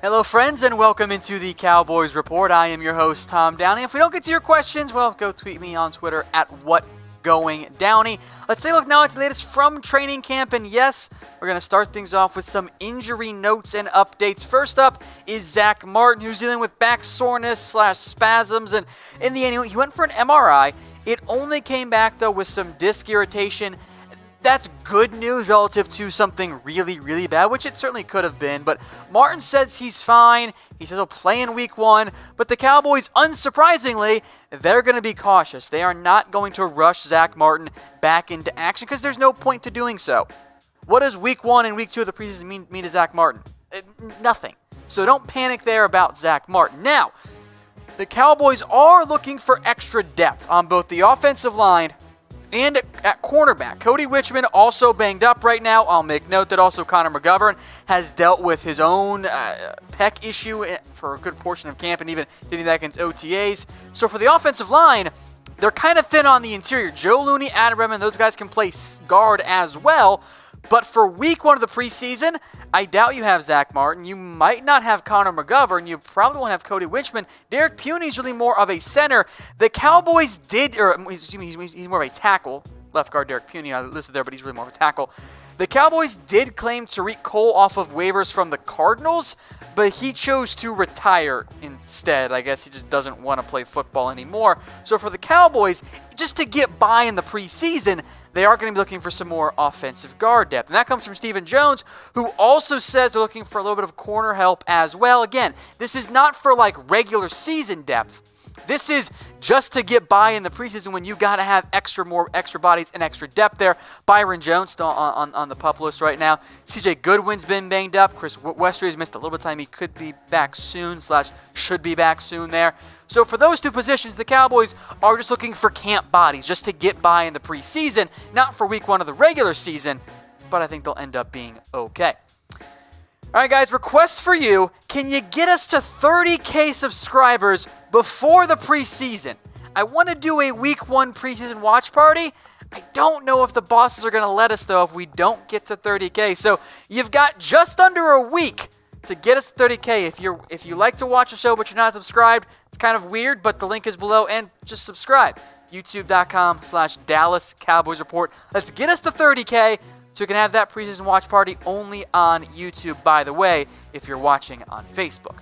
Hello friends and welcome into the Cowboys Report. I am your host Tom Downey. If we don't get to your questions, well, go tweet me on Twitter at WhatGoingDowney. Let's take a look now at the latest from training camp, and yes, we're going to start things off with some injury notes and updates. First up is Zack Martin, who's dealing with back soreness / spasms, and in the end he went for an MRI. It only came back though with some disc irritation. That's good news relative to something really, really bad, which it certainly could have been. But Martin says he's fine. He says he'll play in week 1. But the Cowboys, unsurprisingly, they're going to be cautious. They are not going to rush Zack Martin back into action because there's no point to doing so. What does week 1 and week 2 of the preseason mean to Zack Martin? Nothing. So don't panic there about Zack Martin. Now, the Cowboys are looking for extra depth on both the offensive line and at cornerback. Cody Wichmann also banged up right now. I'll make note that also Connor McGovern has dealt with his own pec issue for a good portion of camp and even getting that against OTAs. So for the offensive line, they're kind of thin on the interior. Joe Looney, Adam Redmond, those guys can play guard as well. But for week 1 of the preseason, I doubt you have Zack Martin. You might not have Connor McGovern. You probably won't have Cody Wichmann. Derek Puny's really more of a center. The Cowboys did, or he's more of a tackle. Left guard Derek Puny, I listed there, but he's really more of a tackle. The Cowboys did claim Tariq Cole off of waivers from the Cardinals, but he chose to retire instead. I guess he just doesn't want to play football anymore. So for the Cowboys, just to get by in the preseason, they are going to be looking for some more offensive guard depth. And that comes from Stephen Jones, who also says they're looking for a little bit of corner help as well. Again, this is not for like regular season depth. This is just to get by in the preseason when you got to have extra bodies and extra depth there. Byron Jones still on the PUP list right now. CJ Goodwin's been banged up. Chris Westry has missed a little bit of time. He could be back soon / should be back soon there. So for those two positions, the Cowboys are just looking for camp bodies just to get by in the preseason, not for week 1 of the regular season, but I think they'll end up being okay. All right, guys, request for you. Can you get us to 30K subscribers before the preseason? I want to do a week 1 preseason watch party. I don't know if the bosses are going to let us, though, if we don't get to 30K. So you've got just under a week to get us to 30K. If you like to watch the show but you're not subscribed, it's kind of weird, but the link is below, and just subscribe. YouTube.com/Dallas Cowboys Report. Let's get us to 30K. So you can have that preseason watch party only on YouTube, by the way, if you're watching on Facebook.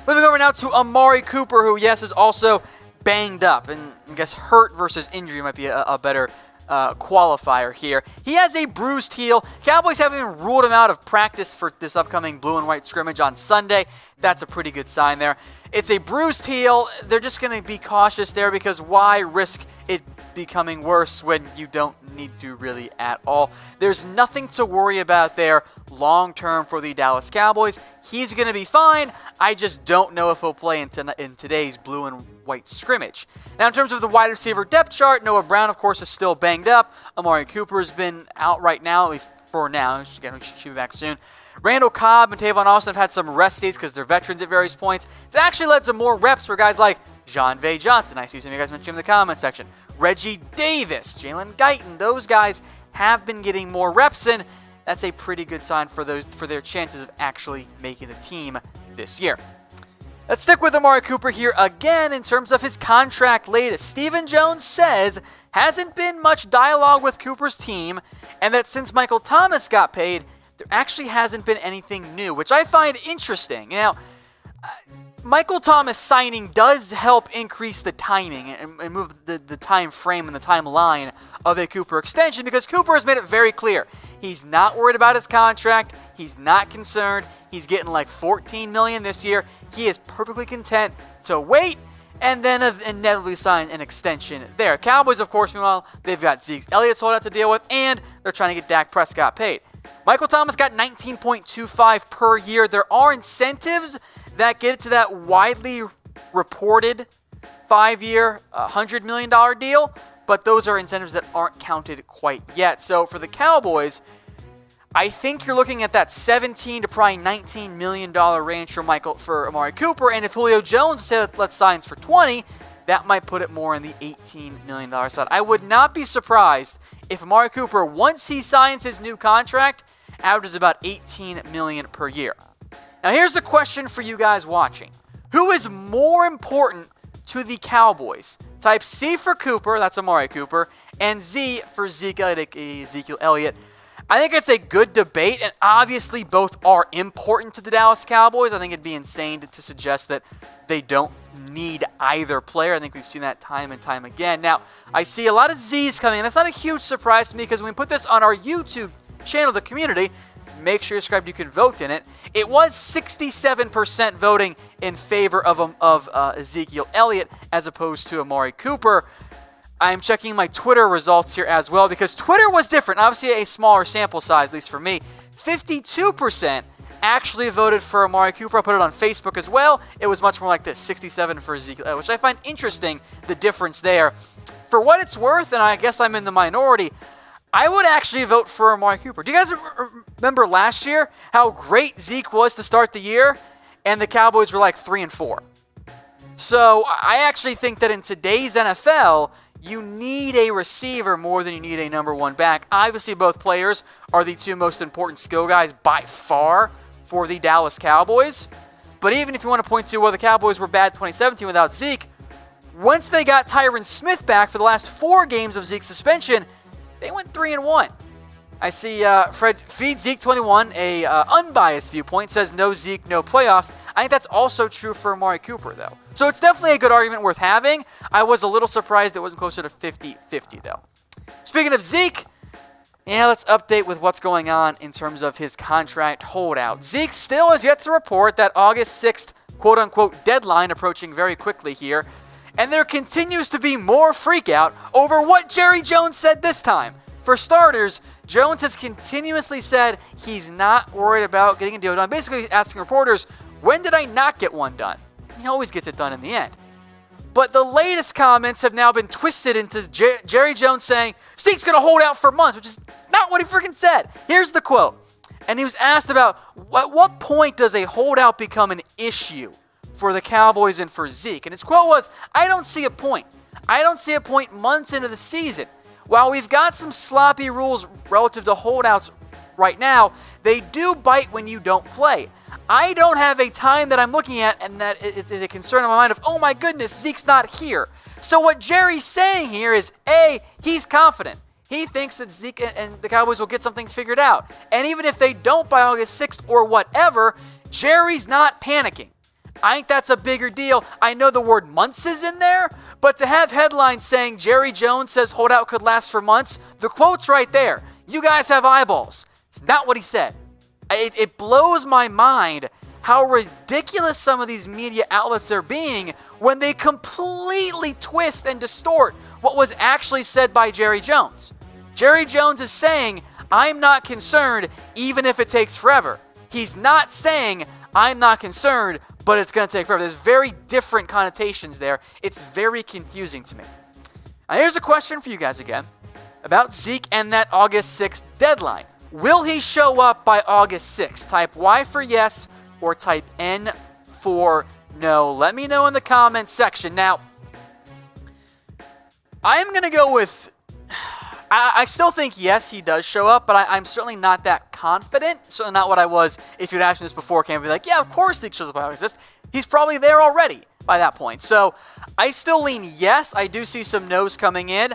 Moving over now to Amari Cooper, who, yes, is also banged up. And I guess hurt versus injury might be a better qualifier here. He has a bruised heel. Cowboys haven't even ruled him out of practice for this upcoming blue and white scrimmage on Sunday. That's a pretty good sign there. It's a bruised heel. They're just going to be cautious there because why risk it becoming worse when you don't need to really at all. There's nothing to worry about there long term for the Dallas Cowboys. He's going to be fine. I just don't know if he'll play in today's blue and white scrimmage. Now, in terms of the wide receiver depth chart, Noah Brown, of course, is still banged up. Amari Cooper has been out right now, at least for now. Again, we should be back soon. Randall Cobb and Tavon Austin have had some rest days because they're veterans at various points. It's actually led to more reps for guys like John Vay Johnson. I see some of you guys mentioned him in the comment section. Reggie Davis, Jalen Guyton, those guys have been getting more reps in. That's a pretty good sign for their chances of actually making the team this year. Let's stick with Amari Cooper here again in terms of his contract latest. Stephen Jones says hasn't been much dialogue with Cooper's team, and that since Michael Thomas got paid, there actually hasn't been anything new, which I find interesting. Now, Michael Thomas signing does help increase the timing and move the time frame and the timeline of a Cooper extension because Cooper has made it very clear. He's not worried about his contract. He's not concerned. He's getting like $14 million this year. He is perfectly content to wait and then inevitably sign an extension there. Cowboys, of course, meanwhile, they've got Ezekiel Elliott holdout to deal with, and they're trying to get Dak Prescott paid. Michael Thomas got $19.25 per year. There are incentives that get it to that widely reported 5-year, $100 million deal, but those are incentives that aren't counted quite yet. So for the Cowboys, I think you're looking at that $17 to probably $19 million range for Amari Cooper, and if Julio Jones say let's sign for $20, that might put it more in the $18 million side. I would not be surprised if Amari Cooper, once he signs his new contract, averages about $18 million per year. Now here's a question for you guys watching. Who is more important to the Cowboys? Type C for Cooper, that's Amari Cooper, and Z for Ezekiel Elliott. I think it's a good debate, and obviously both are important to the Dallas Cowboys. I think it'd be insane to suggest that they don't need either player. I think we've seen that time and time again. Now, I see a lot of Z's coming in. That's not a huge surprise to me because when we put this on our YouTube channel, the community, make sure you're subscribed. You can vote in it. It was 67% voting in favor of Ezekiel Elliott as opposed to Amari Cooper. I'm checking my Twitter results here as well because Twitter was different. Obviously, a smaller sample size, at least for me. 52% actually voted for Amari Cooper. I put it on Facebook as well. It was much more like this, 67 for Ezekiel Elliott, which I find interesting, the difference there. For what it's worth, and I guess I'm in the minority, I would actually vote for Amari Cooper. Do you guys remember last year how great Zeke was to start the year? And the Cowboys were like 3-4. So I actually think that in today's NFL, you need a receiver more than you need a number one back. Obviously, both players are the two most important skill guys by far for the Dallas Cowboys. But even if you want to point to, well, the Cowboys were bad 2017 without Zeke, once they got Tyron Smith back for the last 4 games of Zeke's suspension, they went 3-1. I see Fred Feed Zeke 21, a unbiased viewpoint, says no Zeke, no playoffs. I think that's also true for Amari Cooper, though. So it's definitely a good argument worth having. I was a little surprised it wasn't closer to 50-50, though. Speaking of Zeke, let's update with what's going on in terms of his contract holdout. Zeke still has yet to report that August 6th quote-unquote deadline approaching very quickly here. And there continues to be more freakout over what Jerry Jones said this time. For starters, Jones has continuously said he's not worried about getting a deal done, basically asking reporters, when did I not get one done? He always gets it done in the end. But the latest comments have now been twisted into Jerry Jones saying, Zeke's going to hold out for months, which is not what he freaking said. Here's the quote. And he was asked about, at what point does a holdout become an issue for the Cowboys and for Zeke? And his quote was, I don't see a point. I don't see a point months into the season. While we've got some sloppy rules relative to holdouts right now, they do bite when you don't play. I don't have a time that I'm looking at and that is a concern in my mind of, oh my goodness, Zeke's not here. So what Jerry's saying here is, A, he's confident. He thinks that Zeke and the Cowboys will get something figured out. And even if they don't by August 6th or whatever, Jerry's not panicking. I think that's a bigger deal. I know the word months is in there, but to have headlines saying Jerry Jones says holdout could last for months, the quote's right there. You guys have eyeballs. It's not what he said. It blows my mind how ridiculous some of these media outlets are being when they completely twist and distort what was actually said by Jerry Jones. Jerry Jones is saying, I'm not concerned even if it takes forever. He's not saying, I'm not concerned, but it's going to take forever. There's very different connotations there. It's very confusing to me. Now, here's a question for you guys again about Zeke and that August 6th deadline. Will he show up by August 6th? Type Y for yes or type N for no. Let me know in the comments section. Now, I'm going to go with... I still think, yes, he does show up, but I'm certainly not that confident. Certainly not what I was if you'd asked me this before. Can't be like, yeah, of course Zeke shows up by August 6th. He's probably there already by that point. So I still lean yes. I do see some no's coming in.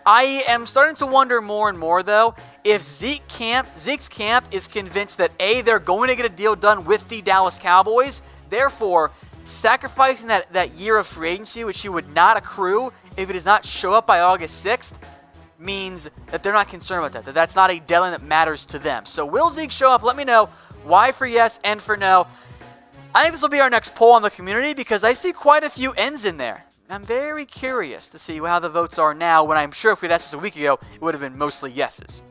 I am starting to wonder more and more, though, if Zeke's camp is convinced that, A, they're going to get a deal done with the Dallas Cowboys. Therefore, sacrificing that year of free agency, which he would not accrue if it does not show up by August 6th, means that they're not concerned about that that's not a deadline that matters to them. So will Zeke show up? Let me know. Y for yes, N for no. I think this will be our next poll on the community because I see quite a few N's in there. I'm very curious to see how the votes are now when I'm sure if we'd asked this a week ago, it would have been mostly yeses.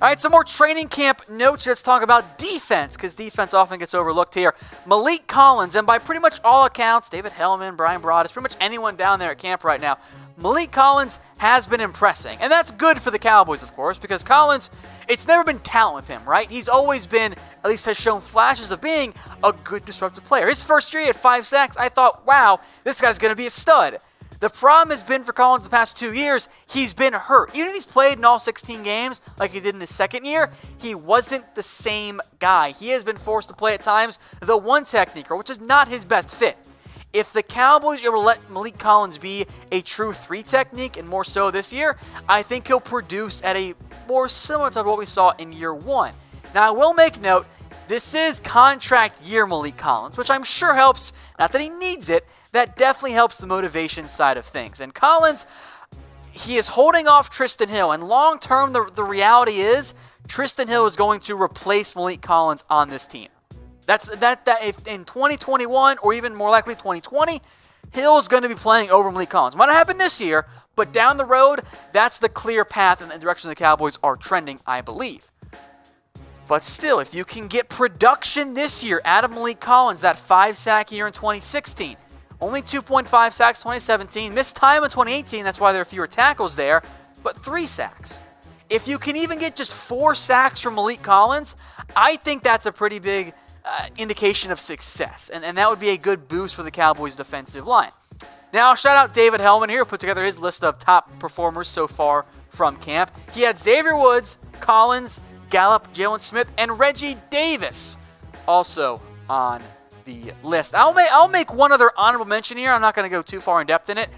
All right, some more training camp notes. Let's talk about defense because defense often gets overlooked here. Maliek Collins, and by pretty much all accounts, David Hellman, Brian Broaddus, pretty much anyone down there at camp right now, Maliek Collins has been impressing. And that's good for the Cowboys, of course, because Collins, it's never been talent with him, right? He's always been, at least has shown flashes of being a good disruptive player. His first year at 5 sacks, I thought, wow, this guy's going to be a stud. The problem has been for Collins the past 2 years, he's been hurt. Even if he's played in all 16 games like he did in his second year, he wasn't the same guy. He has been forced to play at times the one technique, which is not his best fit. If the Cowboys are able to let Maliek Collins be a true 3 technique, and more so this year, I think he'll produce at a more similar to what we saw in year 1. Now, I will make note, this is contract year Maliek Collins, which I'm sure helps, not that he needs it, that definitely helps the motivation side of things. And Collins, he is holding off Trysten Hill, and long term, the reality is Trysten Hill is going to replace Maliek Collins on this team. That if in 2021 or even more likely 2020, Hill is going to be playing over Maliek Collins. Might not happen this year, but down the road, that's the clear path in the direction the Cowboys are trending, I believe. But still, if you can get production this year out of Maliek Collins, that 5-sack year in 2016, only 2.5 sacks 2017, missed time in 2018, that's why there are fewer tackles there, but 3 sacks. If you can even get just 4 sacks from Maliek Collins, I think that's a pretty big indication of success, and that would be a good boost for the Cowboys' defensive line. Now, shout out David Hellman here, who put together his list of top performers so far from camp. He had Xavier Woods, Collins, Gallup, Jalen Smith, and Reggie Davis also on the list. I'll make one other honorable mention here. I'm not going to go too far in depth in it.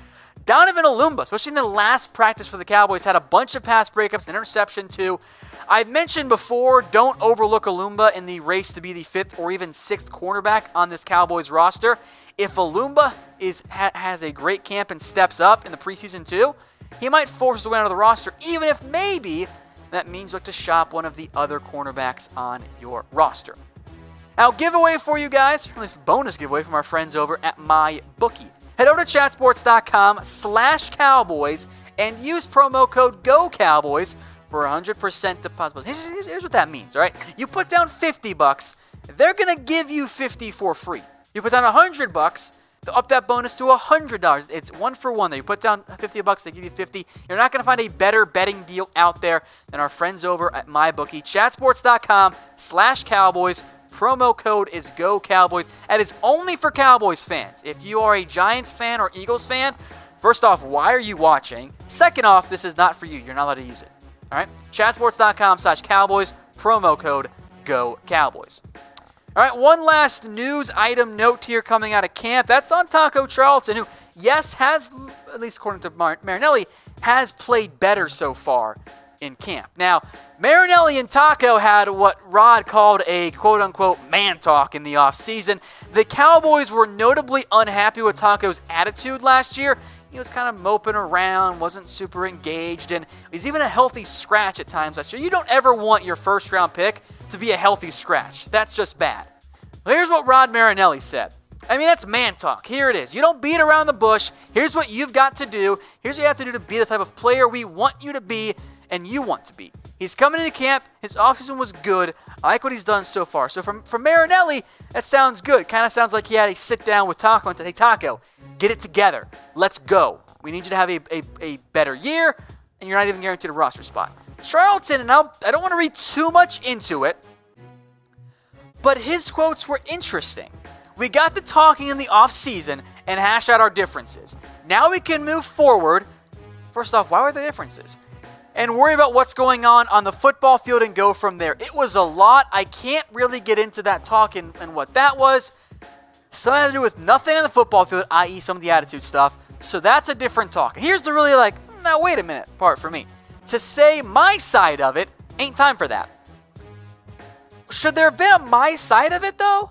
Donovan Olumba, especially in the last practice for the Cowboys, had a bunch of pass breakups, an interception too. I've mentioned before, don't overlook Olumba in the race to be the 5th or even 6th cornerback on this Cowboys roster. If Olumba has a great camp and steps up in the preseason too, he might force his way onto the roster, even if maybe that means look to shop one of the other cornerbacks on your roster. Now, giveaway for you guys, or at least bonus giveaway from our friends over at MyBookie. Head over to chatsports.com/Cowboys and use promo code GOCowboys for 100% deposit. Here's what that means, all right? You put down $50, they're going to give you $50 for free. You put down $100, they'll up that bonus to $100. It's 1 for 1 there. You put down $50, they give you $50. You're not going to find a better betting deal out there than our friends over at MyBookie. Chatsports.com/Cowboys. Promo code is GOCowboys. That is only for Cowboys fans. If you are a Giants fan or Eagles fan, first off, why are you watching? Second off, this is not for you. You're not allowed to use it. All right? Chatsports.com/Cowboys. Promo code GOCowboys. All right, one last news item note here coming out of camp. That's on Taco Charlton, who, yes, has, at least according to Marinelli, has played better so far in camp. Now, Marinelli and Taco had what Rod called a quote-unquote man talk in the offseason. The Cowboys were notably unhappy with Taco's attitude last year. He was kind of moping around, wasn't super engaged, and was even a healthy scratch at times last year. You don't ever want your first-round pick to be a healthy scratch. That's just bad. Well, here's what Rod Marinelli said. I mean, that's man talk. Here it is. You don't beat around the bush. Here's what you've got to do. Here's what you have to do to be the type of player we want you to be and you want to be. He's coming into camp. His offseason was good. I like what he's done so far. So from Marinelli, that sounds good. Kind of sounds like he had a sit-down with Taco and said, hey, Taco, get it together. Let's go. We need you to have a better year, and you're not even guaranteed a roster spot. Charlton, and I don't want to read too much into it, but his quotes were interesting. We got to talking in the offseason and hash out our differences. Now we can move forward. First off, why were the differences? And worry about what's going on the football field and go from there. It was a lot. I can't really get into that talk and what that was. Something to do with nothing on the football field, i.e. some of the attitude stuff. So that's a different talk. And here's the really now wait a minute part for me. To say my side of it, ain't time for that. Should there have been a my side of it though?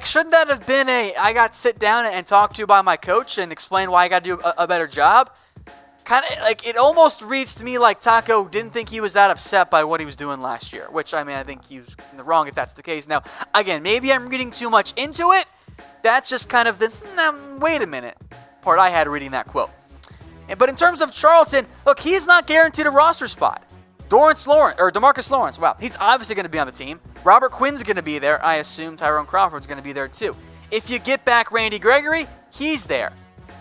Shouldn't that have been I got to sit down and talk to by my coach and explain why I got to do a better job? Kind of it almost reads to me like Taco didn't think he was that upset by what he was doing last year, which I think he was in the wrong if that's the case. Now, again, maybe I'm reading too much into it. That's just kind of the wait a minute part I had reading that quote. But in terms of Charlton, look, he's not guaranteed a roster spot. DeMarcus Lawrence, wow, he's obviously going to be on the team. Robert Quinn's going to be there. I assume Tyrone Crawford's going to be there too. If you get back Randy Gregory, he's there.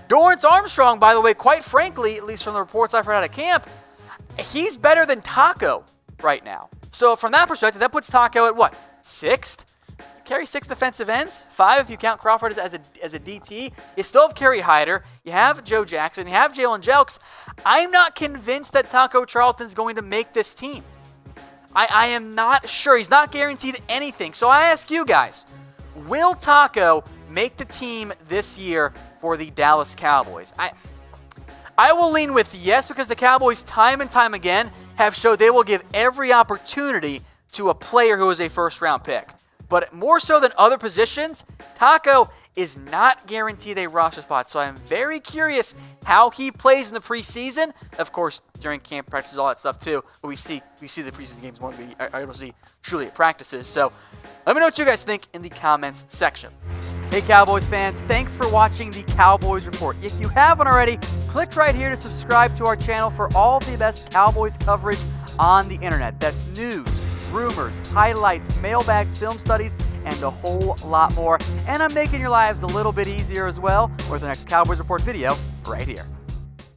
Dorrance Armstrong, by the way, quite frankly, at least from the reports I've heard out of camp, he's better than Taco right now. So from that perspective, that puts Taco at what? 6th? carry 6 defensive ends, 5 if you count Crawford as a DT. You still have Kerry Hyder. You have Joe Jackson. You have Jalen Jelks. I'm not convinced that Taco Charlton is going to make this team. I am not sure. He's not guaranteed anything. So I ask you guys, will Taco make the team this year for the Dallas Cowboys? I will lean with yes, because the Cowboys time and time again have showed they will give every opportunity to a player who is a first-round pick. But more so than other positions, Taco is not guaranteed a roster spot. So I'm very curious how he plays in the preseason. Of course, during camp practices, all that stuff too. But we see the preseason games more than we are able to see truly at practices. So let me know what you guys think in the comments section. Hey Cowboys fans, thanks for watching the Cowboys Report. If you haven't already, click right here to subscribe to our channel for all the best Cowboys coverage on the internet. That's news, rumors, highlights, mailbags, film studies, and a whole lot more. And I'm making your lives a little bit easier as well with the next Cowboys Report video right here.